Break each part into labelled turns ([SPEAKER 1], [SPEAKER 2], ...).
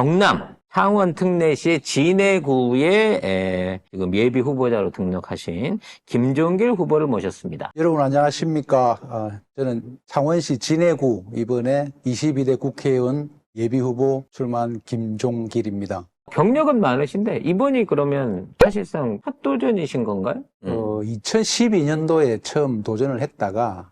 [SPEAKER 1] 경남 창원 특례시 진해구에 지금 예비 후보자로 등록하신 김종길 후보를 모셨습니다.
[SPEAKER 2] 여러분 안녕하십니까. 저는 창원시 진해구 이번에 22대 국회의원 예비후보 출마한 김종길입니다.
[SPEAKER 1] 경력은 많으신데 이번이 그러면 사실상 첫 도전이신 건가요?
[SPEAKER 2] 2012년도에 처음 도전을 했다가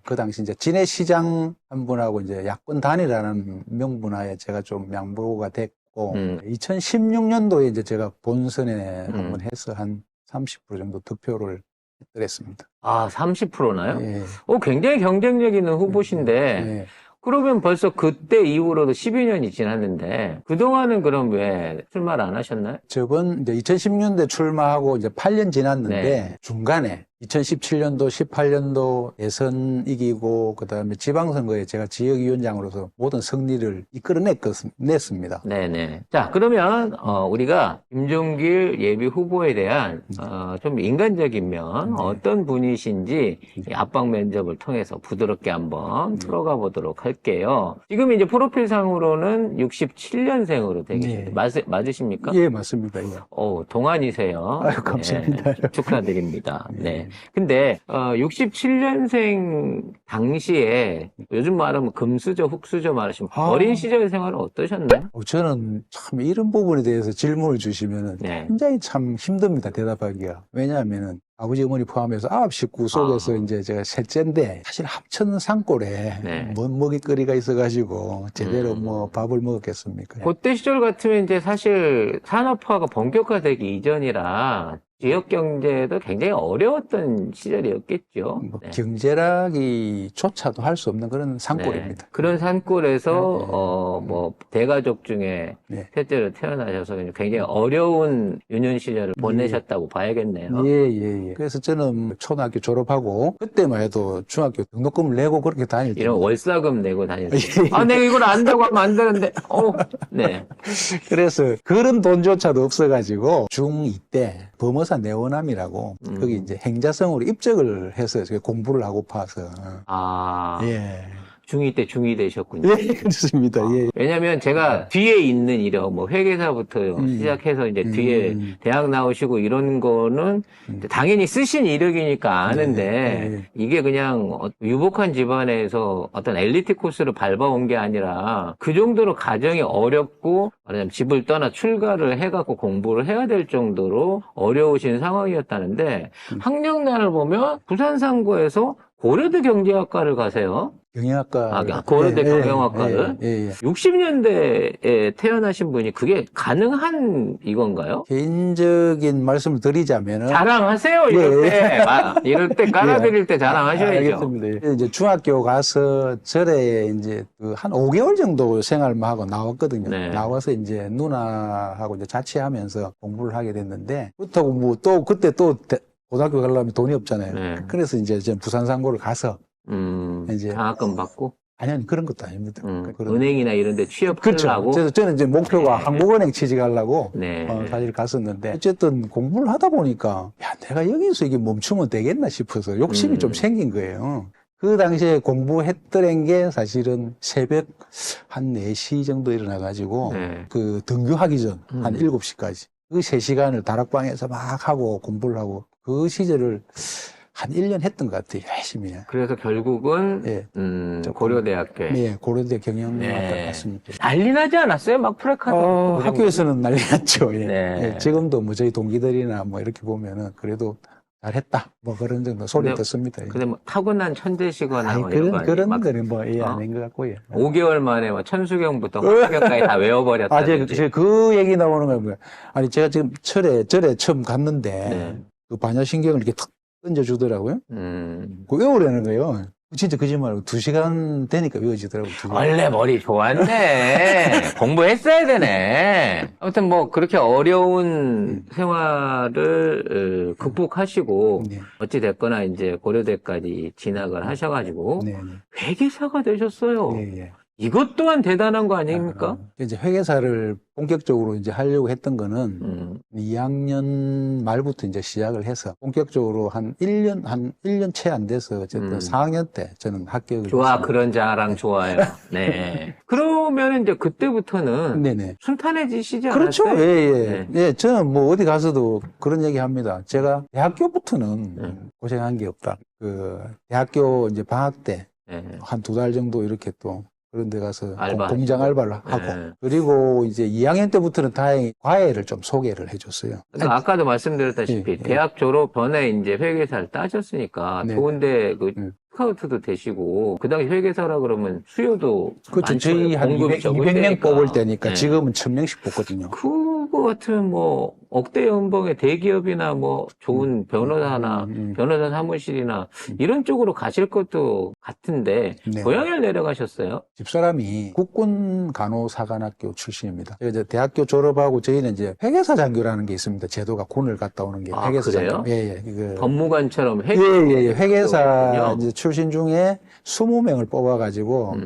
[SPEAKER 2] 그 당시 이제 진해시장 한 분하고 이제 야권 단일화라는 명분하에 제가 좀 양보가 됐고 2016년도에 이제 제가 본선에 한번 해서 한 30% 정도 득표를 했더랬습니다.
[SPEAKER 1] 아, 30%나요?
[SPEAKER 2] 예.
[SPEAKER 1] 굉장히 경쟁력 있는 후보신데
[SPEAKER 2] 예.
[SPEAKER 1] 그러면 벌써 그때 이후로도 12년이 지났는데 그동안은 그럼 왜 출마를 안 하셨나요?
[SPEAKER 2] 저번 이제 2010년대 출마하고 이제 8년 지났는데
[SPEAKER 1] 네.
[SPEAKER 2] 중간에 2017년도, 18년도 예선 이기고 그다음에 지방선거에 제가 지역위원장으로서 모든 승리를 이끌어냈습니다.
[SPEAKER 1] 네네. 자, 그러면 우리가 김종길 예비 후보에 대한 좀 인간적인 면 어떤 분이신지 이 압박 면접을 통해서 부드럽게 한번 풀어가 보도록 할게요. 지금 이제 프로필상으로는 67년생으로 되어 계십니다. 맞으십니까?
[SPEAKER 2] 예, 맞습니다. 예.
[SPEAKER 1] 동안이세요.
[SPEAKER 2] 아유, 감사합니다.
[SPEAKER 1] 네, 축하드립니다.
[SPEAKER 2] 예.
[SPEAKER 1] 네. 근데 67년생 당시에 요즘 말하면 금수저, 훅수저 말하시면 어린 시절 생활은 어떠셨나요?
[SPEAKER 2] 저는 참 이런 부분에 대해서 질문을 주시면은
[SPEAKER 1] 네.
[SPEAKER 2] 굉장히 참 힘듭니다. 대답하기가. 왜냐하면은 아버지 어머니 포함해서 9식구 속에서 이제 제가 셋째인데 사실 합천 산골에
[SPEAKER 1] 네.
[SPEAKER 2] 뭔 먹잇거리가 있어가지고 제대로 뭐 밥을 먹었겠습니까?
[SPEAKER 1] 그때 시절 같으면 이제 사실 산업화가 본격화되기 이전이라 지역 경제도 굉장히 어려웠던 시절이었겠죠.
[SPEAKER 2] 뭐 경제라기조차도 할 수 없는 그런 산골입니다.
[SPEAKER 1] 네. 그런 산골에서 뭐 대가족 중에
[SPEAKER 2] 네.
[SPEAKER 1] 셋째로 태어나셔서 굉장히 어려운 유년 시절을 보내셨다고 봐야겠네요.
[SPEAKER 2] 예. 그래서 저는 초등학교 졸업하고 그때만 해도 중학교 등록금을 내고 그렇게 다닐 때
[SPEAKER 1] 이런 월사금 내고 다녔어요. 아, 내가 이걸 안다고 하면 안 되는데. 네.
[SPEAKER 2] 그래서 그런 돈조차도 없어가지고 중2 때 범어사 내원함이라고 거기 이제 행자성으로 입적을 해서 공부를 하고파서
[SPEAKER 1] 아.
[SPEAKER 2] 예.
[SPEAKER 1] 중2 때 중2 되셨군요.
[SPEAKER 2] 예, 그렇습니다. 예.
[SPEAKER 1] 왜냐면 제가 뒤에 있는 이력, 뭐 회계사부터 시작해서 이제 뒤에 대학 나오시고 이런 거는 당연히 쓰신 이력이니까 아는데 이게 그냥 유복한 집안에서 어떤 엘리트 코스를 밟아온 게 아니라 그 정도로 가정이 어렵고 말하자면 집을 떠나 출가를 해갖고 공부를 해야 될 정도로 어려우신 상황이었다는데 학력난을 보면 부산상고에서 고려대 경제학과를 가세요.
[SPEAKER 2] 경영학과.
[SPEAKER 1] 고려대 경영학과를.
[SPEAKER 2] 예.
[SPEAKER 1] 60년대에 태어나신 분이 그게 가능한 이건가요?
[SPEAKER 2] 개인적인 말씀을 드리자면은.
[SPEAKER 1] 자랑하세요, 이럴 때. 이럴 때 깔아드릴 때 자랑하셔야죠.
[SPEAKER 2] 알겠습니다. 이제 중학교 가서 절에 이제 한 5개월 정도 생활만 하고 나왔거든요.
[SPEAKER 1] 네.
[SPEAKER 2] 나와서 이제 누나하고 이제 자취하면서 공부를 하게 됐는데, 그렇다고 뭐 또 그때 또 고등학교 가려면 돈이 없잖아요.
[SPEAKER 1] 네.
[SPEAKER 2] 그래서 이제 부산상고를 가서 이제
[SPEAKER 1] 장학금 받고?
[SPEAKER 2] 아니 그런 것도 아닙니다. 그런
[SPEAKER 1] 은행이나 이런 데 취업하려고?
[SPEAKER 2] 그렇죠. 그래서 저는 이제 목표가 한국은행 취직하려고
[SPEAKER 1] 네.
[SPEAKER 2] 사실 갔었는데 어쨌든 공부를 하다 보니까 야 내가 여기서 이게 멈추면 되겠나 싶어서 욕심이 좀 생긴 거예요. 그 당시에 공부했던 게 사실은 새벽 한 4시 정도 일어나가지고 그 등교하기 전 한 7시까지 그 3시간을 다락방에서 막 하고 공부를 하고 그 시절을 한 1년 했던 것 같아요. 열심히.
[SPEAKER 1] 그래서 결국은 고려대학교.
[SPEAKER 2] 네, 고려대 경영학과 갔습니다.
[SPEAKER 1] 난리 나지 않았어요? 막 프레카드.
[SPEAKER 2] 학교에서는 난리 났죠. 예.
[SPEAKER 1] 네.
[SPEAKER 2] 예, 지금도 뭐 저희 동기들이나 뭐 이렇게 보면은 그래도 잘했다. 뭐 그런 정도 소리 듣습니다. 예.
[SPEAKER 1] 근데 뭐 타고난 천재시거나
[SPEAKER 2] 아니,
[SPEAKER 1] 뭐 이런 거
[SPEAKER 2] 그런
[SPEAKER 1] 막
[SPEAKER 2] 거는 뭐 아닌 것 같고요.
[SPEAKER 1] 5개월 만에 뭐 천수경부터 화학경까지 다 외워버렸다.
[SPEAKER 2] 제가 그 얘기 나오는 거예요. 아니 제가 지금 절에 처음 갔는데 그 반야신경을 이렇게 탁 던져주더라고요. 그 외우라는 거예요. 진짜 거짓말하고 2시간 되니까 외워지더라고요.
[SPEAKER 1] 원래 머리 좋았네. 공부했어야 되네. 아무튼 뭐 그렇게 어려운 생활을 극복하시고 어찌 됐거나 이제 고려대까지 진학을 하셔가지고 회계사가 되셨어요.
[SPEAKER 2] 예.
[SPEAKER 1] 이것 또한 대단한 거 아닙니까?
[SPEAKER 2] 이제 회계사를 본격적으로 이제 하려고 했던 거는 2학년 말부터 이제 시작을 해서 본격적으로 한 1년 채 안 돼서 어쨌든 4학년 때 저는 합격을
[SPEAKER 1] 좋아,
[SPEAKER 2] 했습니다.
[SPEAKER 1] 그런 자랑 좋아요. 네. 그러면 이제 그때부터는
[SPEAKER 2] 네네.
[SPEAKER 1] 순탄해지시지
[SPEAKER 2] 그렇죠.
[SPEAKER 1] 않았어요?
[SPEAKER 2] 예, 예.
[SPEAKER 1] 네.
[SPEAKER 2] 예, 저는 뭐 어디 가서도 그런 얘기 합니다. 제가 대학교부터는 고생한 게 없다. 대학교 이제 방학 때
[SPEAKER 1] 네.
[SPEAKER 2] 한 2달 정도 이렇게 또 그런 데 가서
[SPEAKER 1] 알바
[SPEAKER 2] 공장
[SPEAKER 1] 하시고.
[SPEAKER 2] 알바를 하고
[SPEAKER 1] 네.
[SPEAKER 2] 그리고 이제 2학년 때부터는 다행히 과외를 좀 소개를 해줬어요.
[SPEAKER 1] 그러니까 아까도 말씀드렸다시피
[SPEAKER 2] 예, 예.
[SPEAKER 1] 대학 졸업 전에 이제 회계사를 따셨으니까
[SPEAKER 2] 네.
[SPEAKER 1] 좋은데 스카우트도 되시고 그 당시 회계사라 그러면 수요도
[SPEAKER 2] 그렇죠.
[SPEAKER 1] 많죠.
[SPEAKER 2] 저희 한
[SPEAKER 1] 공급이
[SPEAKER 2] 200명
[SPEAKER 1] 적으니까.
[SPEAKER 2] 뽑을 때니까
[SPEAKER 1] 네.
[SPEAKER 2] 지금은 1000명씩 뽑거든요.
[SPEAKER 1] 그거 같으면 뭐 억대 연봉의 대기업이나 뭐 좋은 변호사나 변호사 사무실이나 이런 쪽으로 가실 것도 같은데
[SPEAKER 2] 네.
[SPEAKER 1] 고향을 내려가셨어요?
[SPEAKER 2] 집사람이 국군 간호사관학교 출신입니다. 제가 이제 대학교 졸업하고 저희는 이제 회계사 장교라는 게 있습니다. 제도가 군을 갔다 오는 게
[SPEAKER 1] 아,
[SPEAKER 2] 회계사
[SPEAKER 1] 그래요?
[SPEAKER 2] 장교. 예, 예.
[SPEAKER 1] 법무관처럼
[SPEAKER 2] 예. 회계사
[SPEAKER 1] 그렇군요.
[SPEAKER 2] 이제 출신 중에 20명을 뽑아가지고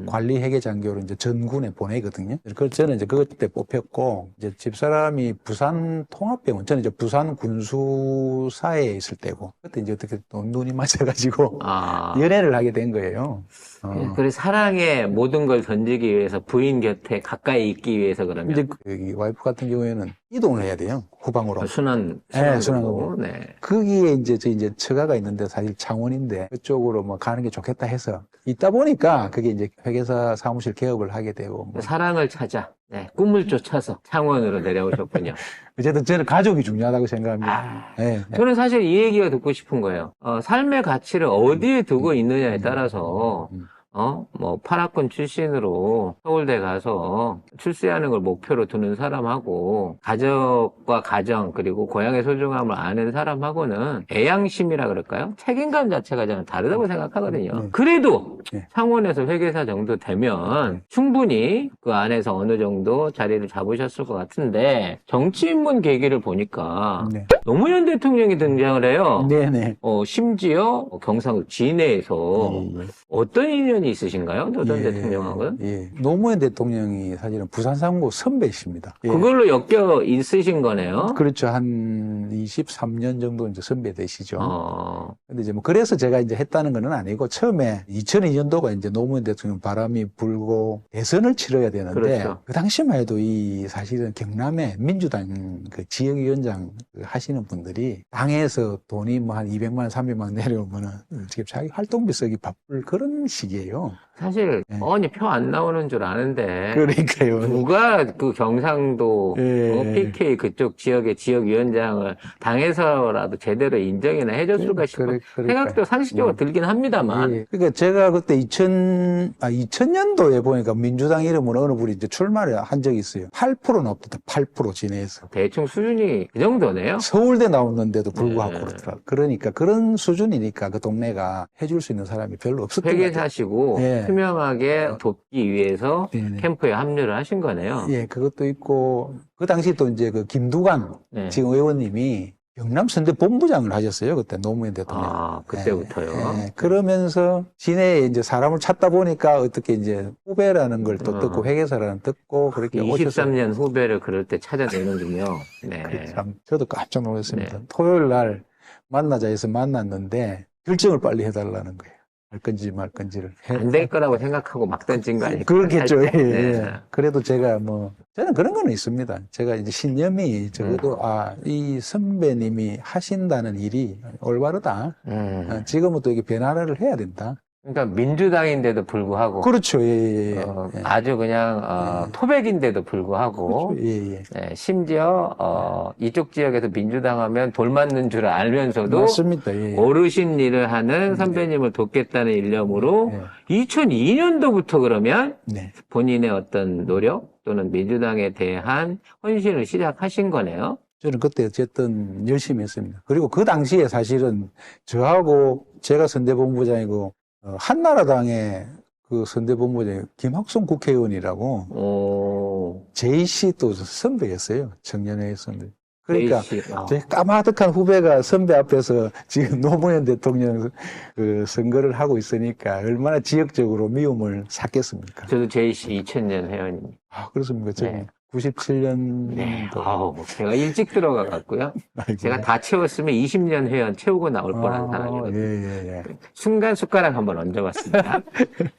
[SPEAKER 2] 관리 회계 장교로 이제 전군에 보내거든요. 그래서 저는 이제 그것 때 뽑혔고 이제 집사람이 부산 통합병원, 저는 이제 부산 군수사에 있을 때고 그때 이제 어떻게 또 눈이 맞아가지고
[SPEAKER 1] 아.
[SPEAKER 2] 연애를 하게 된 거예요.
[SPEAKER 1] 그래서 사랑에 모든 걸 던지기 위해서 부인 곁에 가까이 있기 위해서 그러면
[SPEAKER 2] 이제 이 와이프 같은 경우에는 이동을 해야 돼요. 후방으로.
[SPEAKER 1] 순환
[SPEAKER 2] 네,
[SPEAKER 1] 순환으로. 네.
[SPEAKER 2] 거기에 이제 저 이제 처가가 있는데 사실 창원인데 그쪽으로 뭐 가는 게 좋겠다 해서 있다 보니까 그게 이제 회계사 사무실 개업을 하게 되고 뭐.
[SPEAKER 1] 사랑을 찾아 네, 꿈을 쫓아서 창원으로 내려오셨군요.
[SPEAKER 2] 어쨌든 저는 가족이 중요하다고 생각합니다.
[SPEAKER 1] 아,
[SPEAKER 2] 네.
[SPEAKER 1] 저는 사실 이 얘기가 듣고 싶은 거예요. 삶의 가치를 어디에 두고 있느냐에 따라서 뭐, 8학군 출신으로 서울대 가서 출세하는 걸 목표로 두는 사람하고, 가족과 가정, 그리고 고향의 소중함을 아는 사람하고는 애양심이라 그럴까요? 책임감 자체가 저는 다르다고 생각하거든요.
[SPEAKER 2] 네.
[SPEAKER 1] 그래도
[SPEAKER 2] 네.
[SPEAKER 1] 창원에서 회계사 정도 되면 충분히 그 안에서 어느 정도 자리를 잡으셨을 것 같은데, 정치 입문 계기를 보니까
[SPEAKER 2] 네.
[SPEAKER 1] 노무현 대통령이 등장을 해요.
[SPEAKER 2] 네네.
[SPEAKER 1] 심지어 경상도 진해에서
[SPEAKER 2] 예.
[SPEAKER 1] 어떤 인연이 있으신가요? 전 대통령하고는?
[SPEAKER 2] 예. 노무현 대통령이 사실은 부산 상고 선배이십니다. 예.
[SPEAKER 1] 그걸로 엮여 있으신 거네요.
[SPEAKER 2] 그렇죠. 한 23년 정도 이제 선배 되시죠.
[SPEAKER 1] 어,
[SPEAKER 2] 근데 이제 뭐 그래서 제가 이제 했다는 건 아니고 처음에 2002년도가 이제 노무현 대통령 바람이 불고 대선을 치러야 되는데
[SPEAKER 1] 그렇죠.
[SPEAKER 2] 그 당시만 해도 이 사실은 경남에 민주당 그 지역위원장 하시는 분들이 당에서 돈이 뭐 한 200만 원, 300만 원 내려오면은 지금 자기 활동비 쓰기 바쁠 그런 시기예요.
[SPEAKER 1] 사실
[SPEAKER 2] 네.
[SPEAKER 1] 표 안 나오는 줄 아는데
[SPEAKER 2] 그러니까요.
[SPEAKER 1] 누가 그 경상도
[SPEAKER 2] 예.
[SPEAKER 1] PK 그쪽 지역의 지역위원장을 당에서라도 제대로 인정이나 해줬을까 싶은 생각도 상식적으로 들긴 합니다만
[SPEAKER 2] 예. 그러니까 제가 그때 2000년도에 보니까 민주당 이름으로 어느 분이 이제 출마를 한 적이 있어요. 8% 나왔다. 8% 진해에서.
[SPEAKER 1] 대충 수준이 그 정도네요.
[SPEAKER 2] 서울대 나왔는데도 불구하고
[SPEAKER 1] 네.
[SPEAKER 2] 그렇더라. 그러니까 그런 수준이니까 그 동네가 해줄 수 있는 사람이 별로 없었던 것 같아요.
[SPEAKER 1] 회계사시고
[SPEAKER 2] 예.
[SPEAKER 1] 투명하게 돕기 위해서
[SPEAKER 2] 네네.
[SPEAKER 1] 캠프에 합류를 하신 거네요.
[SPEAKER 2] 예, 그것도 있고 그 당시 또 이제 그 김두관
[SPEAKER 1] 네.
[SPEAKER 2] 지금 의원님이 경남 선대 본부장을 하셨어요. 그때 노무현 대통령.
[SPEAKER 1] 아, 그때부터요.
[SPEAKER 2] 예, 그러면서 시내에 이제 사람을 찾다 보니까 어떻게 이제 후배라는 걸 또 듣고 회계사라는 듣고 그렇게 오셨어요.
[SPEAKER 1] 23년 후배를 그럴 때 찾아내는군요. 네.
[SPEAKER 2] 참 저도 깜짝 놀랐습니다.
[SPEAKER 1] 네.
[SPEAKER 2] 토요일 날 만나자 해서 만났는데 결정을 빨리 해달라는 거예요. 할 건지 말 건지를.
[SPEAKER 1] 안 될 거라고 생각하고 막 던진 거 아닐까요?
[SPEAKER 2] 그렇겠죠. 예,
[SPEAKER 1] 네.
[SPEAKER 2] 예. 그래도 제가 저는 그런 거는 있습니다. 제가 이제 신념이 적어도 이 선배님이 하신다는 일이 올바르다. 지금은 또 이게 변화를 해야 된다.
[SPEAKER 1] 그러니까 민주당인데도 불구하고
[SPEAKER 2] 그렇죠. 예, 예.
[SPEAKER 1] 아주 그냥 토백인데도 불구하고
[SPEAKER 2] 그렇죠. 예, 예.
[SPEAKER 1] 네, 심지어 이쪽 지역에서 민주당 하면 돌 맞는 줄 알면서도
[SPEAKER 2] 맞습니다. 예, 예.
[SPEAKER 1] 어르신 일을 하는 선배님을 돕겠다는 일념으로 2002년도부터 그러면
[SPEAKER 2] 네.
[SPEAKER 1] 본인의 어떤 노력 또는 민주당에 대한 헌신을 시작하신 거네요.
[SPEAKER 2] 저는 그때 어쨌든 열심히 했습니다. 그리고 그 당시에 사실은 저하고 제가 선대본부장이고 한나라당의 그 선대본부장이 김학송 국회의원이라고 JC 또 선배였어요. 청년회 선배. 그러니까
[SPEAKER 1] JC.
[SPEAKER 2] 제 까마득한 후배가 선배 앞에서 지금 노무현 대통령 그 선거를 하고 있으니까 얼마나 지역적으로 미움을 샀겠습니까?
[SPEAKER 1] 저도 JC 2000년 회원입니다.
[SPEAKER 2] 아, 그렇습니까? 저는
[SPEAKER 1] 네.
[SPEAKER 2] 97년도.
[SPEAKER 1] 네. 아우, 제가 일찍 들어가 갔고요. 제가 다 채웠으면 20년 회원 채우고 나올 뻔한 사람이거든요.
[SPEAKER 2] 예.
[SPEAKER 1] 순간 숟가락 한번 얹어봤습니다.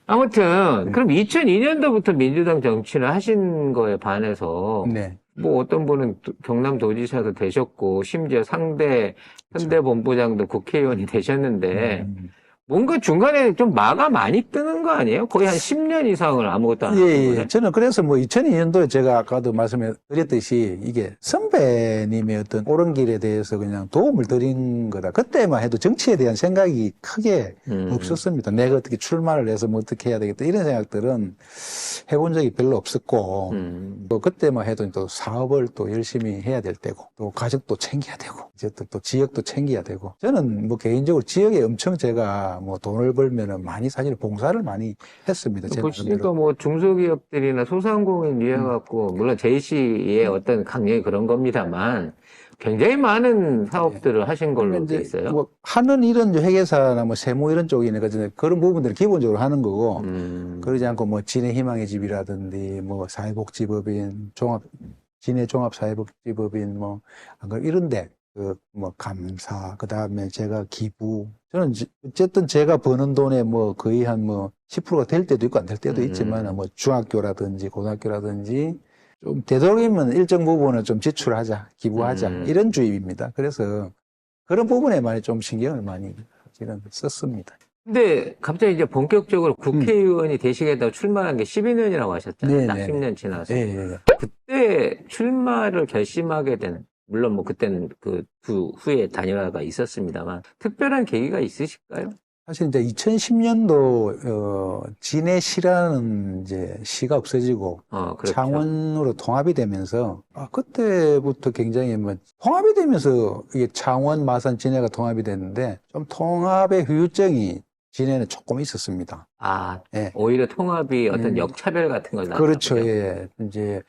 [SPEAKER 1] 아무튼 그럼 2002년도부터 민주당 정치를 하신 거에 반해서
[SPEAKER 2] 네.
[SPEAKER 1] 뭐 어떤 분은 경남도지사도 되셨고 심지어 상대 현대본부장도 국회의원이 되셨는데 뭔가 중간에 좀 마가 많이 뜨는 거 아니에요? 거의 한 10년 이상을 아무것도 안 하는 거예요.
[SPEAKER 2] 예. 저는 그래서 뭐 2002년도에 제가 아까도 말씀드렸듯이 이게 선배님의 어떤 옳은 길에 대해서 그냥 도움을 드린 거다. 그때만 해도 정치에 대한 생각이 크게 없었습니다. 내가 어떻게 출마를 해서 뭐 어떻게 해야 되겠다. 이런 생각들은 해본 적이 별로 없었고, 또 그때만 해도 또 사업을 또 열심히 해야 될 때고, 또 가족도 챙겨야 되고, 이제 또 지역도 챙겨야 되고. 저는 뭐 개인적으로 지역에 엄청 제가 뭐 돈을 벌면은 많이 사실 봉사를 많이 했습니다. 제
[SPEAKER 1] 보시니까
[SPEAKER 2] 나름대로.
[SPEAKER 1] 뭐 중소기업들이나 소상공인 위해 갖고 물론 JC의 어떤 강령이 그런 겁니다만 굉장히 많은 사업들을 하신 걸로 돼 있어요.
[SPEAKER 2] 뭐 하는 일은 회계사나 뭐 세무 이런 쪽이니까 그런 부분들을 기본적으로 하는 거고 그러지 않고 뭐 진해 희망의 집이라든지 뭐 사회복지법인 진해 종합사회복지법인 뭐 이런데 뭐 감사 그다음에 제가 기부 저는 어쨌든 제가 버는 돈에 뭐 거의 한 뭐 10%가 될 때도 있고 안 될 때도 있지만 뭐 중학교라든지 고등학교라든지 좀 되도록이면 일정 부분을 좀 지출하자, 기부하자 이런 주의입니다. 그래서 그런 부분에 많이 좀 신경을 많이 사실은 썼습니다.
[SPEAKER 1] 근데 갑자기 이제 본격적으로 국회의원이 되시겠다고 출마한 게 12년이라고 하셨잖아요.
[SPEAKER 2] 네,
[SPEAKER 1] 딱
[SPEAKER 2] 네.
[SPEAKER 1] 10년 지나서.
[SPEAKER 2] 예.
[SPEAKER 1] 그때 출마를 결심하게 된 물론 뭐 그때는 그 후에 단일화가 있었습니다만 특별한 계기가 있으실까요?
[SPEAKER 2] 사실 이제 2010년도 진해시라는 이제 시가 없어지고
[SPEAKER 1] 그렇죠.
[SPEAKER 2] 창원으로 통합이 되면서 그때부터 굉장히 뭐 통합이 되면서 이게 창원, 마산, 진해가 통합이 됐는데 좀 통합의 후유증이 진해는 조금 있었습니다. 예.
[SPEAKER 1] 오히려 통합이 어떤 역차별 같은 걸
[SPEAKER 2] 그렇죠. 예. 이제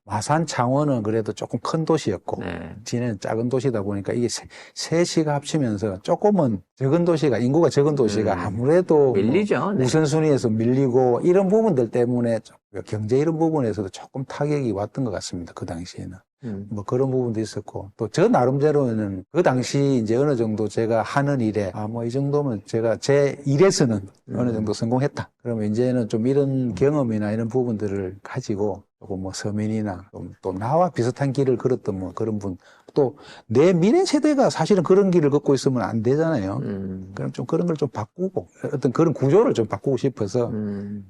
[SPEAKER 2] 마산, 창원은 그래도 조금 큰 도시였고,
[SPEAKER 1] 네.
[SPEAKER 2] 진해는 작은 도시다 보니까 이게 세 시가 합치면서 조금은 적은 도시가, 인구가 적은 도시가 아무래도
[SPEAKER 1] 밀리죠.
[SPEAKER 2] 뭐
[SPEAKER 1] 네.
[SPEAKER 2] 우선순위에서 밀리고 이런 부분들 때문에 경제 이런 부분에서도 조금 타격이 왔던 것 같습니다. 그 당시에는. 뭐 그런 부분도 있었고, 또 저 나름대로는 그 당시 이제 어느 정도 제가 하는 일에, 뭐 이 정도면 제가 제 일에서는 어느 정도 성공했다. 그러면 이제는 좀 이런 경험이나 이런 부분들을 가지고 조금 뭐 서민이나 또 나와 비슷한 길을 걸었던 뭐 그런 분, 또 내 미래 세대가 사실은 그런 길을 걷고 있으면 안 되잖아요. 그럼 좀 그런 걸 좀 바꾸고, 어떤 그런 구조를 좀 바꾸고 싶어서,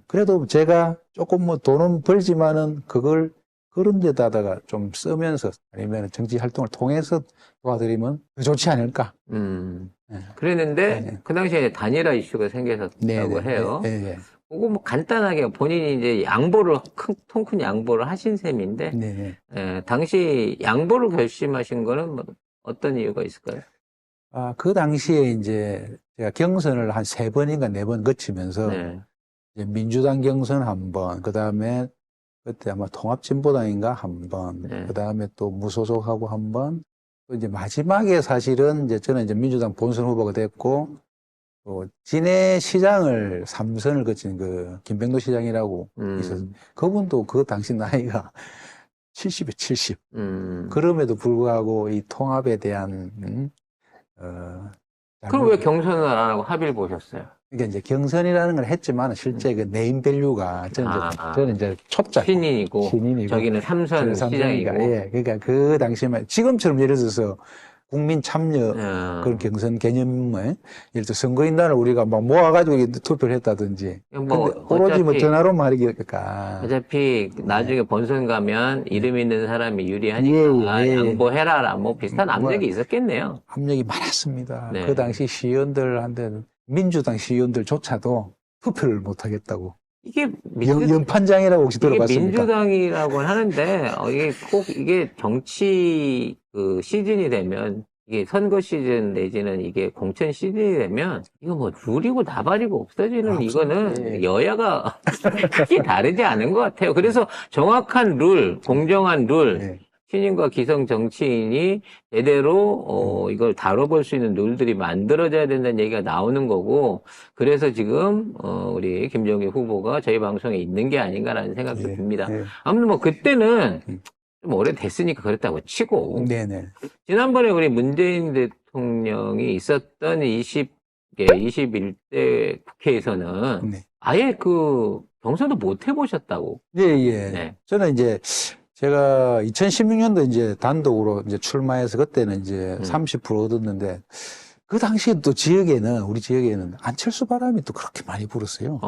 [SPEAKER 2] 그래도 제가 조금 뭐 돈은 벌지만은 그걸 그런 데다가 좀 쓰면서 아니면 정치 활동을 통해서 도와드리면 더 좋지 않을까. 네.
[SPEAKER 1] 그랬는데
[SPEAKER 2] 네.
[SPEAKER 1] 그 당시에 단일화 이슈가 생겼었다고 해요.
[SPEAKER 2] 네.
[SPEAKER 1] 그거 뭐 간단하게 본인이 이제 양보를 통 큰 양보를 하신 셈인데 당시 양보를 결심하신 거는 뭐 어떤 이유가 있을까요?
[SPEAKER 2] 그 당시에 이제 제가 경선을 한 3번인가 4번 거치면서 이제 민주당 경선 한 번, 그다음에 그때 아마 통합진보당인가 한 번, 그 다음에 또 무소속하고 한 번, 또 이제 마지막에 사실은 이제 저는 이제 민주당 본선 후보가 됐고, 또 진해 시장을 3선을 거친 그 김병도 시장이라고 있었어요. 그분도 그 당시 나이가 70에 70. 그럼에도 불구하고 이 통합에 대한,
[SPEAKER 1] 그럼 왜 경선을 안 하고 합의를 보셨어요?
[SPEAKER 2] 그러니까 이제 경선이라는 걸 했지만 실제 그 네임 밸류가 저는 이제 초짜
[SPEAKER 1] 신인이고 저기는 삼선 시장이고
[SPEAKER 2] 예, 그러니까 그 당시에만 지금처럼 예를 들어서 국민 참여 그런 경선 개념에 예를 들어 선거인단을 우리가 막 모아가지고 투표를 했다든지
[SPEAKER 1] 뭐
[SPEAKER 2] 오로지 뭐 전화로만 하니까
[SPEAKER 1] 어차피 나중에 본선 가면 이름 있는 사람이 유리하니까 양보해라 뭐 비슷한 압력이 있었겠네요.
[SPEAKER 2] 압력이 많았습니다. 그 당시 시의원들한테는 민주당 시의원들조차도 투표를 못 하겠다고.
[SPEAKER 1] 이게
[SPEAKER 2] 연판장이라고 혹시 들어봤습니까?
[SPEAKER 1] 이게 민주당이라고 하는데 이게 꼭 이게 정치 그 시즌이 되면 이게 선거 시즌 내지는 이게 공천 시즌이 되면 이거 뭐 룰이고 나발이고 없어지는 이거는 여야가 크게 다르지 않은 것 같아요. 그래서 정확한 룰, 공정한 룰, 신인과 기성 정치인이 제대로 이걸 다뤄볼 수 있는 룰들이 만들어져야 된다는 얘기가 나오는 거고, 그래서 지금 우리 김종인 후보가 저희 방송에 있는 게 아닌가라는 생각도 듭니다. 아무튼 뭐 그때는 좀 오래됐으니까 그랬다고 치고,
[SPEAKER 2] 네네.
[SPEAKER 1] 지난번에 우리 문재인 대통령이 있었던 21대 국회에서는
[SPEAKER 2] 네.
[SPEAKER 1] 아예 그 경선도 못 해보셨다고.
[SPEAKER 2] 예, 예.
[SPEAKER 1] 네.
[SPEAKER 2] 저는 이제 제가 2016년도 이제 단독으로 이제 출마해서 그때는 이제 30% 얻었는데 그 당시에 또 지역에는, 우리 지역에는 안철수 바람이 또 그렇게 많이 불었어요.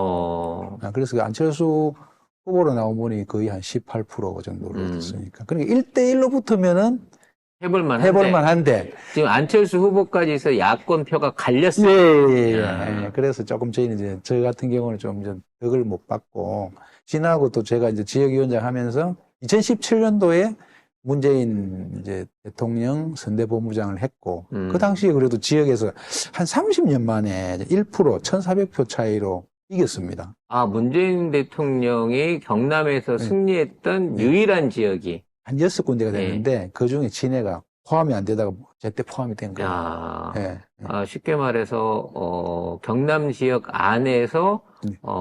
[SPEAKER 2] 그래서 그 안철수 후보로 나온 분이 거의 한 18% 정도를 얻었으니까. 그러니까 1대1로 붙으면은 해볼만 한데.
[SPEAKER 1] 지금 안철수 후보까지 해서 야권표가 갈렸어요.
[SPEAKER 2] 예. 그래서 조금 저희는 이제, 저 같은 경우는 좀 덕을 못 받고, 지나고 또 제가 이제 지역위원장 하면서 2017년도에 문재인 이제 대통령 선대본부장을 했고, 그 당시에 그래도 지역에서 한 30년 만에 1%, 1,400표 차이로 이겼습니다.
[SPEAKER 1] 아, 문재인 대통령이 경남에서 승리했던 유일한 지역이.
[SPEAKER 2] 한 6군데가 됐는데, 그 중에 진해가 포함이 안 되다가 제때 포함이 된 거예요.
[SPEAKER 1] 쉽게 말해서, 경남 지역 안에서,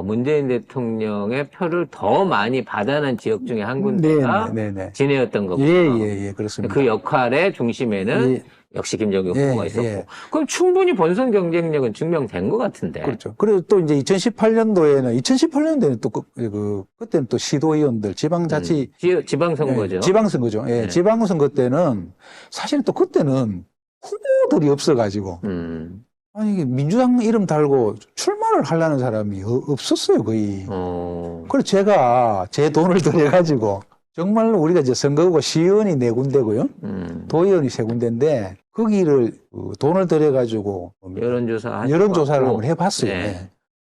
[SPEAKER 1] 문재인 대통령의 표를 더 많이 받아낸 지역 중에 한 군데가 진해였던 거고요.
[SPEAKER 2] 예, 그렇습니다.
[SPEAKER 1] 그 역할의 중심에는 역시 김정일 후보가 있었고. 그럼 충분히 본선 경쟁력은 증명된 것 같은데.
[SPEAKER 2] 그렇죠. 그리고 또 이제 2018년도에는 또 그때는 또 시도의원들, 지방자치.
[SPEAKER 1] 지방선거죠.
[SPEAKER 2] 지방선거죠. 예, 지방선거 때는 사실 또 그때는 후보들이 없어가지고. 아니, 이게 민주당 이름 달고 출마를 하려는 사람이 없었어요, 거의. 그래서 제가 제 돈을 들여가지고 정말 우리가 이제 선거구가 시의원이 4군데고요. 도의원이 3군데인데 거기를 돈을 들여가지고 여론조사를 한번 해봤어요.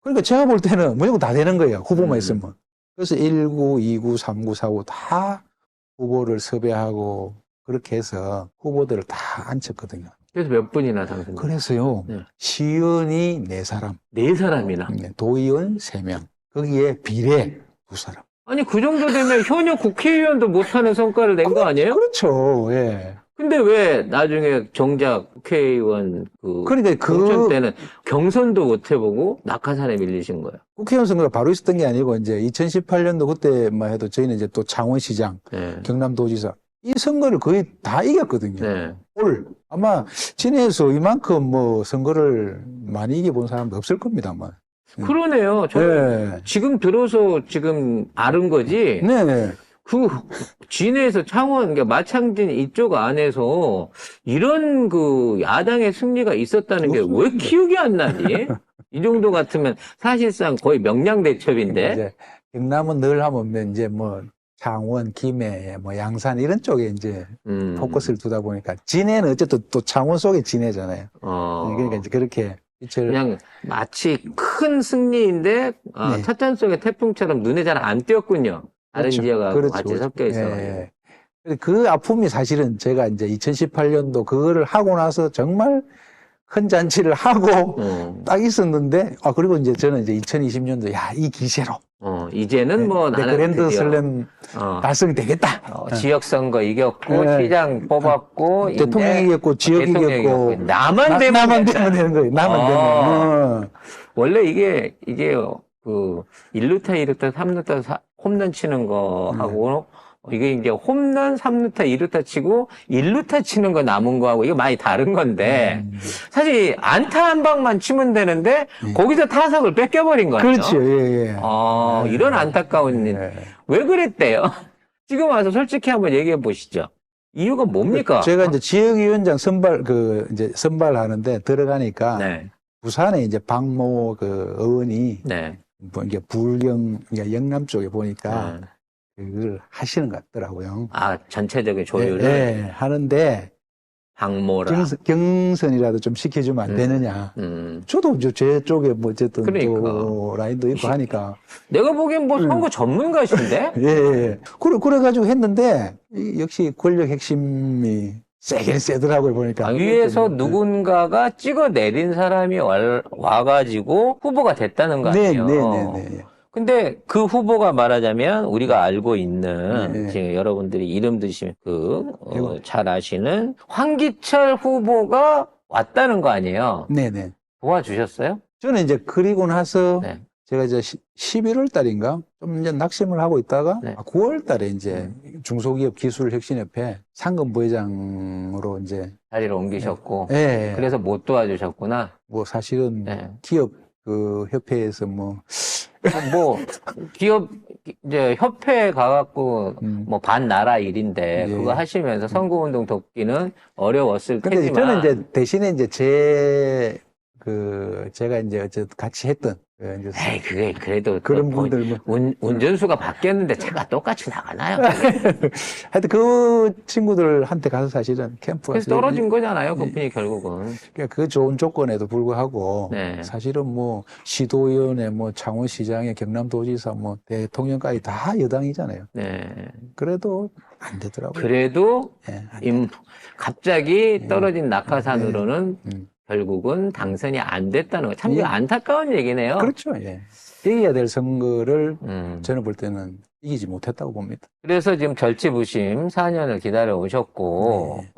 [SPEAKER 2] 그러니까 제가 볼 때는 무조건 다 되는 거예요. 후보만 있으면. 그래서 1구, 2구, 3구, 4구 다 후보를 섭외하고 그렇게 해서 후보들을 다 앉혔거든요.
[SPEAKER 1] 그래서 몇 분이나 당선됐어요?
[SPEAKER 2] 그래서요. 시의원이 4사람.
[SPEAKER 1] 4사람이나?
[SPEAKER 2] 도의원 3명. 거기에 비례 2사람.
[SPEAKER 1] 아니, 그 정도 되면 현역 국회의원도 못하는 성과를 낸 거 아니에요?
[SPEAKER 2] 그렇죠. 예.
[SPEAKER 1] 근데 왜 나중에 정작 국회의원 경선 때는 경선도 못 해보고 낙하산에 밀리신 거예요?
[SPEAKER 2] 국회의원 선거가 바로 있었던 게 아니고 이제 2018년도 그때만 해도 저희는 이제 또 창원시장, 경남도지사 이 선거를 거의 다 이겼거든요. 아마 진해에서 이만큼 뭐 선거를 많이 이겨본 사람도 없을 겁니다, 아마.
[SPEAKER 1] 그러네요. 저 지금 들어서 지금 아는 거지. 그 진해에서 창원, 그러니까 마창진 이쪽 안에서 이런 그 야당의 승리가 있었다는 게 왜 기억이 안 나지? 이 정도 같으면 사실상 거의 명량대첩인데.
[SPEAKER 2] 이제 경남은 늘 하면 이제 뭐 창원, 김해, 뭐 양산 이런 쪽에 이제 포커스를 두다 보니까 진해는 어쨌든 또 창원 속에 진해잖아요. 그러니까 이제 그렇게
[SPEAKER 1] 그냥 마치 큰 승리인데 찻잔 속의 태풍처럼 눈에 잘 안 띄었군요. 다른 지역하고 같이 섞여 있어가지고.
[SPEAKER 2] 그 아픔이 사실은 제가 이제 2018년도 그거를 하고 나서 정말 큰 잔치를 하고 딱 있었는데, 그리고 이제 저는 이제 2020년도, 이 기세로.
[SPEAKER 1] 이제는 뭐 나는
[SPEAKER 2] 그랜드 슬램 달성이 되겠다.
[SPEAKER 1] 지역선거 이겼고, 시장 뽑았고,
[SPEAKER 2] 대통령 이겼고, 지역 이겼고.
[SPEAKER 1] 나만 되면
[SPEAKER 2] 되는 거예요. 나만 되면.
[SPEAKER 1] 원래 이게 그 1루타, 2루타, 3루타 홈런 치는 거 하고 이게 이제 홈런 3루타, 2루타 치고 1루타 치는 거 남은 거하고 이게 많이 다른 건데 사실 안타 한 방만 치면 되는데 거기서 타석을 뺏겨버린 거죠.
[SPEAKER 2] 그렇죠.
[SPEAKER 1] 이런 안타까운 일. 왜 그랬대요? 지금 와서 솔직히 한번 얘기해 보시죠. 이유가 뭡니까?
[SPEAKER 2] 제가 이제 지역위원장 이제 선발하는데 들어가니까 부산에 이제 박모 의원이 뭐 이게 그러니까 영남 쪽에 보니까 그걸 하시는 것 같더라고요.
[SPEAKER 1] 전체적인 조율을
[SPEAKER 2] 하는데
[SPEAKER 1] 박모라
[SPEAKER 2] 경선이라도 좀 시켜주면 안 되느냐. 저도 제 쪽에 뭐 어쨌든 또 라인도 있고 하니까
[SPEAKER 1] 내가 보기엔 뭐 선거 전문가신데.
[SPEAKER 2] 그래가지고 했는데 역시 권력 핵심이 세긴 세더라고요, 보니까.
[SPEAKER 1] 위에서 누군가가 찍어 내린 사람이 와가지고 후보가 됐다는 거 아니에요? 근데 그 후보가 말하자면 우리가 알고 있는
[SPEAKER 2] 네.
[SPEAKER 1] 지금 여러분들이 이름 드시면 잘 아시는 황기철 후보가 왔다는 거 아니에요?
[SPEAKER 2] 네네.
[SPEAKER 1] 도와주셨어요?
[SPEAKER 2] 저는 이제 그리고 나서
[SPEAKER 1] 네.
[SPEAKER 2] 제가 이제 11월 달인가 좀 이제 낙심을 하고 있다가
[SPEAKER 1] 네.
[SPEAKER 2] 9월 달에 이제 중소기업 기술혁신협회 상금 부회장으로 이제
[SPEAKER 1] 자리를 옮기셨고.
[SPEAKER 2] 예.
[SPEAKER 1] 그래서 못 도와주셨구나.
[SPEAKER 2] 뭐 사실은
[SPEAKER 1] 네.
[SPEAKER 2] 기업 그 협회에서 뭐
[SPEAKER 1] 기업, 이제, 협회에 가갖고, 뭐, 반나라 일인데,
[SPEAKER 2] 예.
[SPEAKER 1] 그거 하시면서 선거운동 돕기는 어려웠을
[SPEAKER 2] 근데
[SPEAKER 1] 테지만.
[SPEAKER 2] 저는 이제 대신에 이제 제가 이제 어쨌든 같이 했던 이제
[SPEAKER 1] 에이, 그게, 그래도.
[SPEAKER 2] 그런 분들 뭐
[SPEAKER 1] 운전수가 바뀌었는데 차가 똑같이 나가나요?
[SPEAKER 2] 하여튼 그 친구들한테 가서 사실은 캠프
[SPEAKER 1] 그래서 떨어진 거잖아요, 그 분이 결국은.
[SPEAKER 2] 그러니까 그 좋은 조건에도 불구하고
[SPEAKER 1] 네.
[SPEAKER 2] 사실은 뭐 시도위원회 뭐 창원시장에 경남도지사 뭐 대통령까지 다 여당이잖아요.
[SPEAKER 1] 네.
[SPEAKER 2] 그래도 안 되더라고요.
[SPEAKER 1] 그래도,
[SPEAKER 2] 예,
[SPEAKER 1] 갑자기 떨어진 낙하산으로는
[SPEAKER 2] 네.
[SPEAKER 1] 결국은 당선이 안 됐다는 거. 참 안타까운 얘기네요.
[SPEAKER 2] 그렇죠. 예. 이겨야 될 선거를
[SPEAKER 1] 음.
[SPEAKER 2] 저는 볼 때는 이기지 못했다고 봅니다.
[SPEAKER 1] 그래서 지금 절치부심 4년을 기다려 오셨고,
[SPEAKER 2] 네.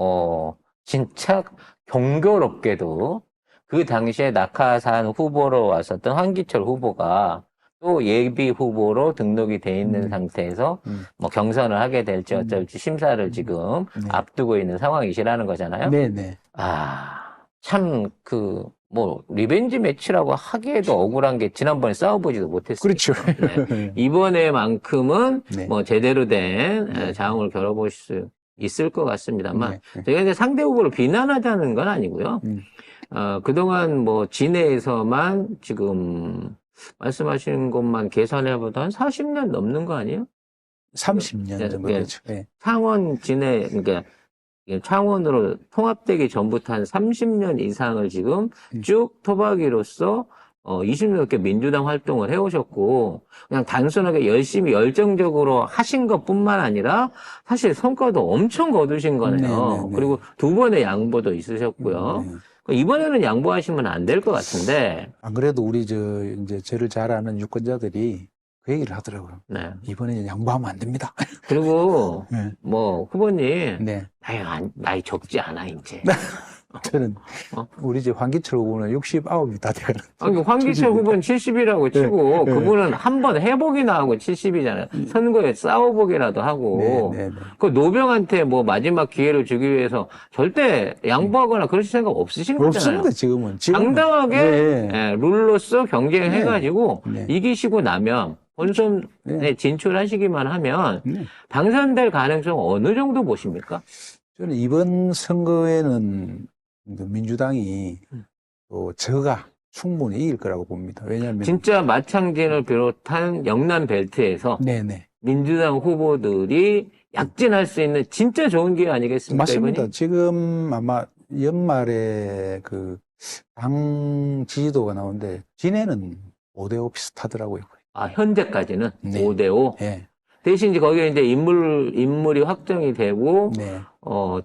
[SPEAKER 1] 진짜 경교롭게도 그 당시에 낙하산 후보로 왔었던 황기철 후보가 또 예비 후보로 등록이 돼 있는 상태에서 뭐 경선을 하게 될지 어쩔지 심사를 지금
[SPEAKER 2] 네.
[SPEAKER 1] 앞두고 있는 상황이시라는 거잖아요.
[SPEAKER 2] 네네.
[SPEAKER 1] 참, 리벤지 매치라고 하기에도 억울한 게 지난번에 싸워보지도 못했어요.
[SPEAKER 2] 그렇죠.
[SPEAKER 1] 네. 이번에만큼은
[SPEAKER 2] 네.
[SPEAKER 1] 뭐 제대로 된 자웅을 겨뤄볼 수 있을 것 같습니다만,
[SPEAKER 2] 네.
[SPEAKER 1] 제가 이제 상대 후보를 비난하자는 건 아니고요. 그동안 뭐 진해에서만 지금 말씀하신 것만 계산해보다 한 40년 넘는 거 아니에요?
[SPEAKER 2] 30년 정도 되죠. 네.
[SPEAKER 1] 창원, 진해, 그러니까 창원으로 통합되기 전부터 한 30년 이상을 지금 쭉 토박이로서 20년 넘게 민주당 활동을 해오셨고, 그냥 단순하게 열심히 열정적으로 하신 것 뿐만 아니라, 사실 성과도 엄청 거두신 거네요.
[SPEAKER 2] 네네네.
[SPEAKER 1] 그리고 2번의 양보도 있으셨고요. 이번에는 양보하시면 안 될 것 같은데.
[SPEAKER 2] 안 그래도 우리 이제 저를 잘 아는 유권자들이 그 얘기를 하더라고요.
[SPEAKER 1] 네.
[SPEAKER 2] 이번에는 양보하면 안 됩니다.
[SPEAKER 1] 그리고,
[SPEAKER 2] 네.
[SPEAKER 1] 후보님.
[SPEAKER 2] 네.
[SPEAKER 1] 나이 적지 않아, 이제.
[SPEAKER 2] 저는 우리 집 황기철 후보는 69이 다 돼가는.
[SPEAKER 1] 황기철 후보는 70이라고 치고, 그분은 한 번 회복이나 하고 70이잖아요. 선거에 싸워보기라도 하고.
[SPEAKER 2] 네.
[SPEAKER 1] 그 노병한테 뭐 마지막 기회를 주기 위해서 절대 양보하거나 그러실 생각 없으신 거잖아요.
[SPEAKER 2] 없습니다, 지금은.
[SPEAKER 1] 당당하게 룰로서 경쟁해가지고 이기시고 나면 본선에 진출하시기만 하면 당선될 가능성 어느 정도 보십니까?
[SPEAKER 2] 저는 이번 선거에는 민주당이 또 저가 충분히 이길 거라고 봅니다. 왜냐하면
[SPEAKER 1] 진짜 마창진을 비롯한 영남 벨트에서
[SPEAKER 2] 네네.
[SPEAKER 1] 민주당 후보들이 약진할 수 있는 진짜 좋은 기회 아니겠습니까?
[SPEAKER 2] 맞습니다.
[SPEAKER 1] 이번이?
[SPEAKER 2] 지금 아마 연말에 당 지지도가 나오는데 진해는 5대5 비슷하더라고요.
[SPEAKER 1] 현재까지는
[SPEAKER 2] 네.
[SPEAKER 1] 5대5.
[SPEAKER 2] 네.
[SPEAKER 1] 대신 이제 거기에 이제 인물이 확정이 되고,
[SPEAKER 2] 네.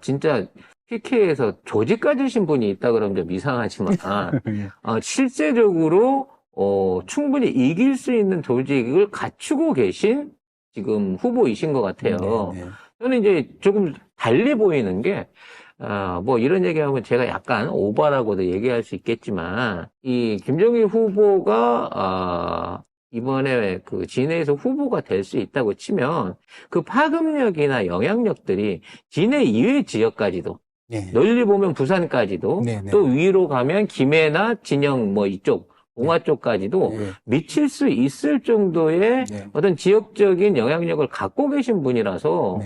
[SPEAKER 1] 진짜 PK에서 조직 가지신 분이 있다 그러면 좀 이상하지만, 실제적으로, 충분히 이길 수 있는 조직을 갖추고 계신 지금 후보이신 것 같아요.
[SPEAKER 2] 네.
[SPEAKER 1] 저는 이제 조금 달리 보이는 게, 이런 얘기하면 제가 약간 오바라고도 얘기할 수 있겠지만, 이 김정일 후보가, 이번에 진해에서 후보가 될 수 있다고 치면 그 파급력이나 영향력들이 진해 이외 지역까지도 널리 보면 부산까지도 또 위로 가면 김해나 진영 이쪽 봉화 쪽까지도 미칠 수 있을 정도의 어떤 지역적인 영향력을 갖고 계신 분이라서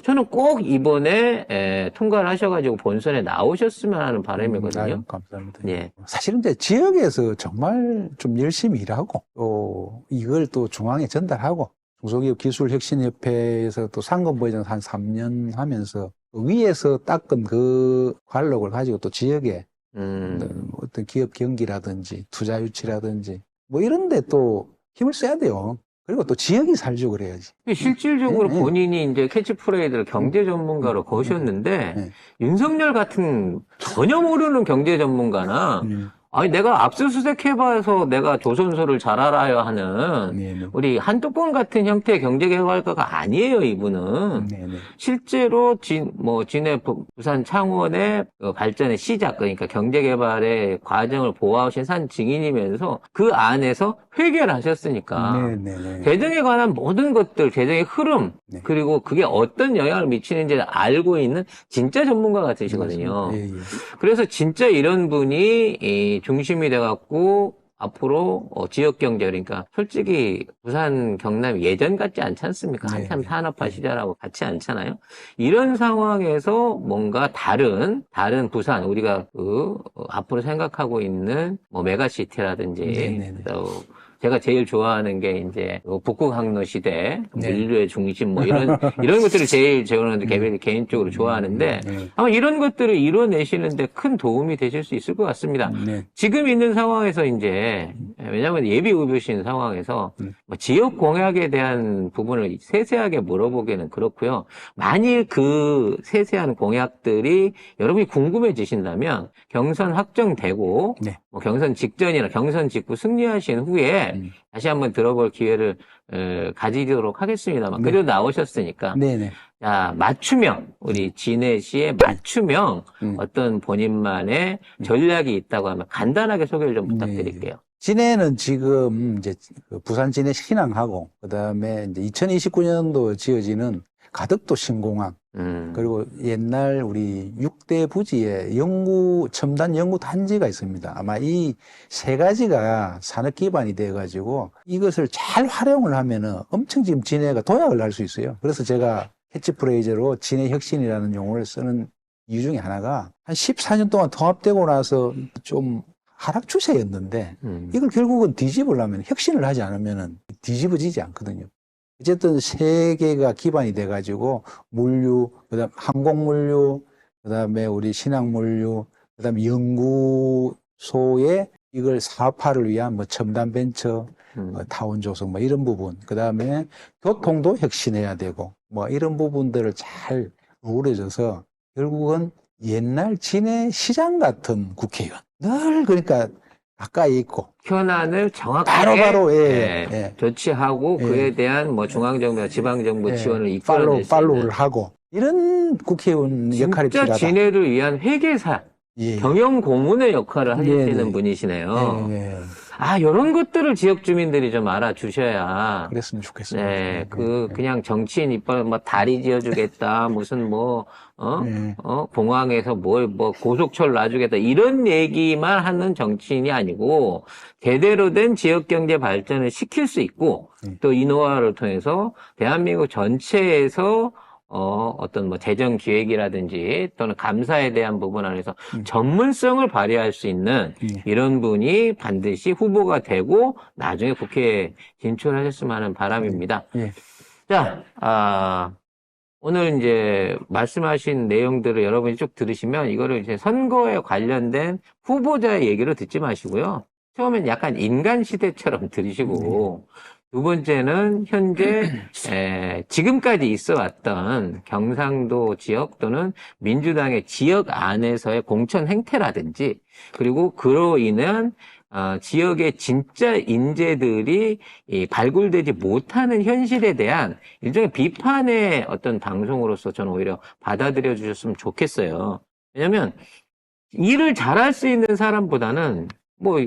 [SPEAKER 1] 저는 꼭 이번에 통과를 하셔가지고 본선에 나오셨으면 하는 바람이거든요.
[SPEAKER 2] 감사합니다.
[SPEAKER 1] 예.
[SPEAKER 2] 사실은 이제 지역에서 정말 좀 열심히 일하고 또 이걸 또 중앙에 전달하고 중소기업 기술혁신협회에서 또 상금부회장 한 3년 하면서 위에서 닦은 그 관록을 가지고 또 지역에 어떤 기업 경기라든지 투자 유치라든지 이런 데 또 힘을 써야 돼요. 그리고 또 지역이 살죠, 그래야지.
[SPEAKER 1] 실질적으로 본인이 이제 캐치프레이즈를 경제 전문가로 거셨는데 윤석열 같은 전혀 모르는 경제 전문가나 아니, 내가 압수수색해봐서 내가 조선소를 잘 알아야 하는
[SPEAKER 2] 네네.
[SPEAKER 1] 우리 한뚜껑 같은 형태의 경제개발가가 아니에요, 이분은.
[SPEAKER 2] 네네.
[SPEAKER 1] 실제로 진해 부산 창원의 발전의 시작, 그러니까 경제개발의 과정을 보아오신 산 증인이면서 그 안에서 회계를 하셨으니까.
[SPEAKER 2] 네네네.
[SPEAKER 1] 재정에 관한 모든 것들, 재정의 흐름,
[SPEAKER 2] 네.
[SPEAKER 1] 그리고 그게 어떤 영향을 미치는지를 알고 있는 진짜 전문가 같으시거든요.
[SPEAKER 2] 예, 예.
[SPEAKER 1] 그래서 진짜 이런 분이 이 중심이 돼갖고 앞으로 지역 경제, 그러니까 솔직히 부산 경남이 예전 같지 않지 않습니까?
[SPEAKER 2] 네,
[SPEAKER 1] 한참
[SPEAKER 2] 네.
[SPEAKER 1] 산업화 시절하고 같지 않잖아요. 이런 상황에서 뭔가 다른 부산, 우리가 앞으로 생각하고 있는 뭐 메가시티라든지
[SPEAKER 2] 네, 네, 네.
[SPEAKER 1] 또 제가 제일 좋아하는 게 이제 북극 항로 시대,
[SPEAKER 2] 네.
[SPEAKER 1] 인류의 중심 뭐 이런 것들을 제일 저는 개인적으로 좋아하는데
[SPEAKER 2] 네.
[SPEAKER 1] 아마 이런 것들을 이뤄내시는데 큰 도움이 되실 수 있을 것 같습니다.
[SPEAKER 2] 네.
[SPEAKER 1] 지금 있는 상황에서 이제 왜냐하면 예비 후보신 상황에서 뭐 지역 공약에 대한 부분을 세세하게 물어보기는 그렇고요. 만일 그 세세한 공약들이 여러분이 궁금해지신다면 경선 확정되고
[SPEAKER 2] 네.
[SPEAKER 1] 뭐 경선 직전이나 경선 직후 승리하신 후에 다시 한번 들어볼 기회를 가지도록 하겠습니다만
[SPEAKER 2] 네.
[SPEAKER 1] 그래도 나오셨으니까
[SPEAKER 2] 네네.
[SPEAKER 1] 자, 맞춤형 우리 진해시의 맞춤형 어떤 본인만의 전략이 있다고 하면 간단하게 소개를 좀 부탁드릴게요.
[SPEAKER 2] 진해는 지금 이제 그 부산 진해 신항하고 그다음에 이제 2029년도 지어지는 가덕도 신공항 그리고 옛날 우리 6대 부지에 첨단 연구 단지가 있습니다. 아마 이 세 가지가 산업 기반이 돼 가지고 이것을 잘 활용을 하면은 엄청 지금 진해가 도약을 할 수 있어요. 그래서 제가 캐치프레이즈로 진해 혁신이라는 용어를 쓰는 이유 중에 하나가 한 14년 동안 통합되고 나서 좀 하락 추세였는데 이걸 결국은 뒤집으려면 혁신을 하지 않으면 뒤집어지지 않거든요. 어쨌든 세계가 기반이 돼가지고 물류, 그다음 항공물류, 그다음에 우리 신항물류, 그다음에 연구소에 이걸 사업화를 위한 뭐 첨단 벤처, 타운 조성 뭐 이런 부분, 그다음에 교통도 혁신해야 되고 뭐 이런 부분들을 잘 어우러져서 결국은 옛날 진해 시장 같은 국회의원 늘 그러니까 가까이 있고
[SPEAKER 1] 현안을 정확하게
[SPEAKER 2] 바로
[SPEAKER 1] 조치하고 그에 대한 뭐 중앙정부나 지방정부 지원을 이끌어낼 수
[SPEAKER 2] 팔로우를
[SPEAKER 1] 있는
[SPEAKER 2] 하고 이런 국회의원 역할이
[SPEAKER 1] 진짜
[SPEAKER 2] 필요하다.
[SPEAKER 1] 진해를 위한 회계사, 경영 고문의 역할을 하시는 분이시네요. 아, 이런 것들을 지역 주민들이 좀 알아주셔야.
[SPEAKER 2] 그랬으면 좋겠습니다.
[SPEAKER 1] 네, 그냥 정치인 이빨, 뭐, 다리 지어주겠다, 무슨 공항에서 고속철 놔주겠다, 이런 얘기만 하는 정치인이 아니고, 제대로 된 지역 경제 발전을 시킬 수 있고, 또 이 노하우를 통해서 대한민국 전체에서 어떤 뭐 재정 기획이라든지 또는 감사에 대한 부분 안에서 전문성을 발휘할 수 있는 이런 분이 반드시 후보가 되고 나중에 국회에 진출하셨으면 하는 바람입니다. 자, 오늘 이제 말씀하신 내용들을 여러분이 쭉 들으시면 이거를 이제 선거에 관련된 후보자의 얘기로 듣지 마시고요. 처음엔 약간 인간 시대처럼 들으시고 두 번째는 현재 지금까지 있어 왔던 경상도 지역 또는 민주당의 지역 안에서의 공천 행태라든지 그리고 그로 인한 지역의 진짜 인재들이 발굴되지 못하는 현실에 대한 일종의 비판의 어떤 방송으로서 저는 오히려 받아들여 주셨으면 좋겠어요. 왜냐하면 일을 잘할 수 있는 사람보다는 뭐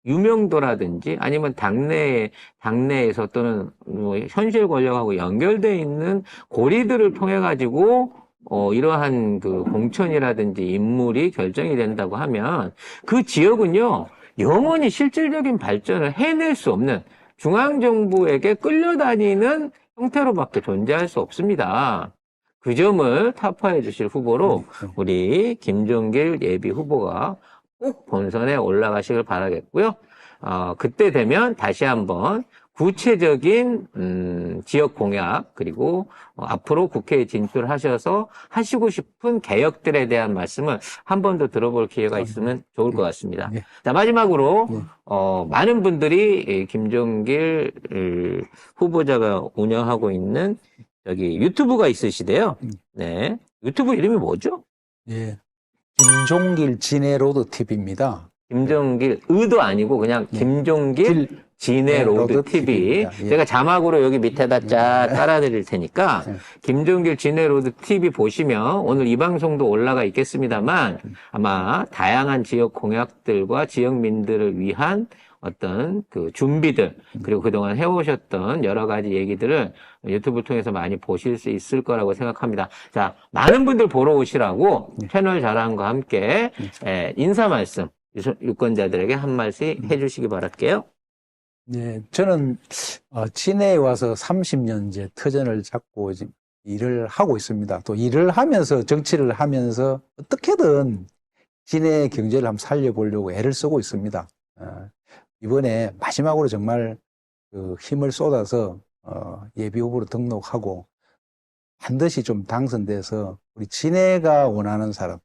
[SPEAKER 1] 유명도라든지 아니면 당내에서 또는 뭐 현실 권력하고 연결되어 있는 고리들을 통해 가지고 이러한 그 공천이라든지 인물이 결정이 된다고 하면 그 지역은요 영원히 실질적인 발전을 해낼 수 없는 중앙정부에게 끌려다니는 형태로밖에 존재할 수 없습니다. 그 점을 타파해 주실 후보로 우리 김종길 예비 후보가 꼭 본선에 올라가시길 바라겠고요. 그때 되면 다시 한번 구체적인 지역 공약 그리고 앞으로 국회에 진출하셔서 하시고 싶은 개혁들에 대한 말씀을 한 번 더 들어볼 기회가 있으면 좋을 것 같습니다. 자, 마지막으로 많은 분들이 김종길 후보자가 운영하고 있는 여기 유튜브가 있으시대요. 네, 유튜브 이름이 뭐죠?
[SPEAKER 2] 김종길 진해 로드 TV입니다.
[SPEAKER 1] 김종길 의도 아니고 그냥 김종길 진해 로드 TV.
[SPEAKER 2] TV입니다. 예.
[SPEAKER 1] 제가 자막으로 여기 밑에다 쫙 깔아드릴 테니까 김종길 진해 로드 TV 보시면 오늘 이 방송도 올라가 있겠습니다만 아마 다양한 지역 공약들과 지역민들을 위한 어떤 그 준비들 그리고 그동안 해오셨던 여러 가지 얘기들을 유튜브를 통해서 많이 보실 수 있을 거라고 생각합니다. 자, 많은 분들 보러 오시라고 채널 자랑과 함께 인사 말씀 유권자들에게 한 말씩 해주시기 바랄게요.
[SPEAKER 2] 네, 저는 진해에 와서 30년째 터전을 잡고 지금 일을 하고 있습니다. 또 일을 하면서 정치를 하면서 어떻게든 진해 경제를 한번 살려보려고 애를 쓰고 있습니다. 이번에 마지막으로 정말 그 힘을 쏟아서 예비 후보로 등록하고 반드시 좀 당선돼서 우리 진해가 원하는 사람,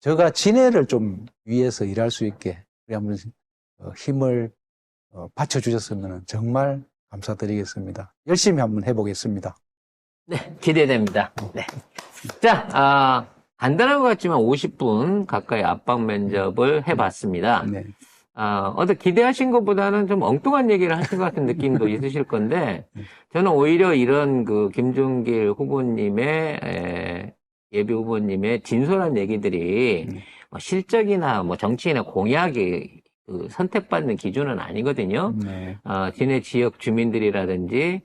[SPEAKER 2] 제가 진해를 좀 위해서 일할 수 있게 우리 한번 힘을 받쳐주셨으면 정말 감사드리겠습니다. 열심히 한번 해보겠습니다.
[SPEAKER 1] 네, 기대됩니다. 네. 자, 간단한 것 같지만 50분 가까이 압박 면접을 해봤습니다.
[SPEAKER 2] 네.
[SPEAKER 1] 어떻게 기대하신 것보다는 좀 엉뚱한 얘기를 하신 것 같은 느낌도 있으실 건데, 저는 오히려 이런 그 김종길 후보님의, 예비 후보님의 진솔한 얘기들이 뭐 실적이나 뭐 정치인의 공약이 그 선택받는 기준은 아니거든요.
[SPEAKER 2] 네.
[SPEAKER 1] 진해 지역 주민들이라든지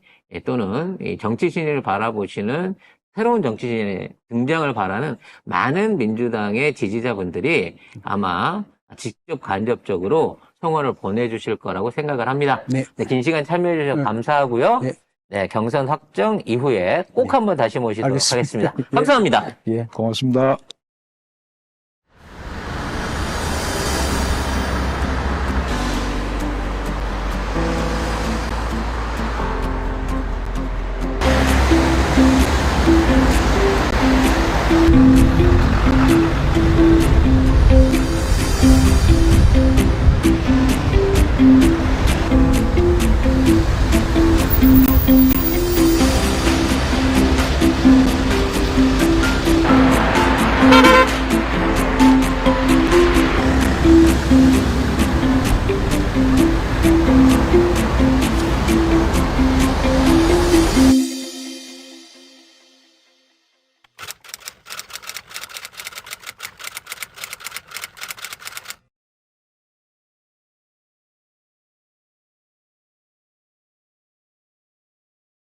[SPEAKER 1] 또는 이 정치 신인을 바라보시는 새로운 정치 신인의 등장을 바라는 많은 민주당의 지지자분들이 아마 직접 간접적으로 성원을 보내주실 거라고 생각을 합니다.
[SPEAKER 2] 네.
[SPEAKER 1] 네, 긴 시간 참여해 주셔서 감사하고요.
[SPEAKER 2] 네.
[SPEAKER 1] 네, 경선 확정 이후에 꼭 한번 다시 모시도록
[SPEAKER 2] 알겠습니다.
[SPEAKER 1] 하겠습니다. 감사합니다.
[SPEAKER 2] 예, 고맙습니다.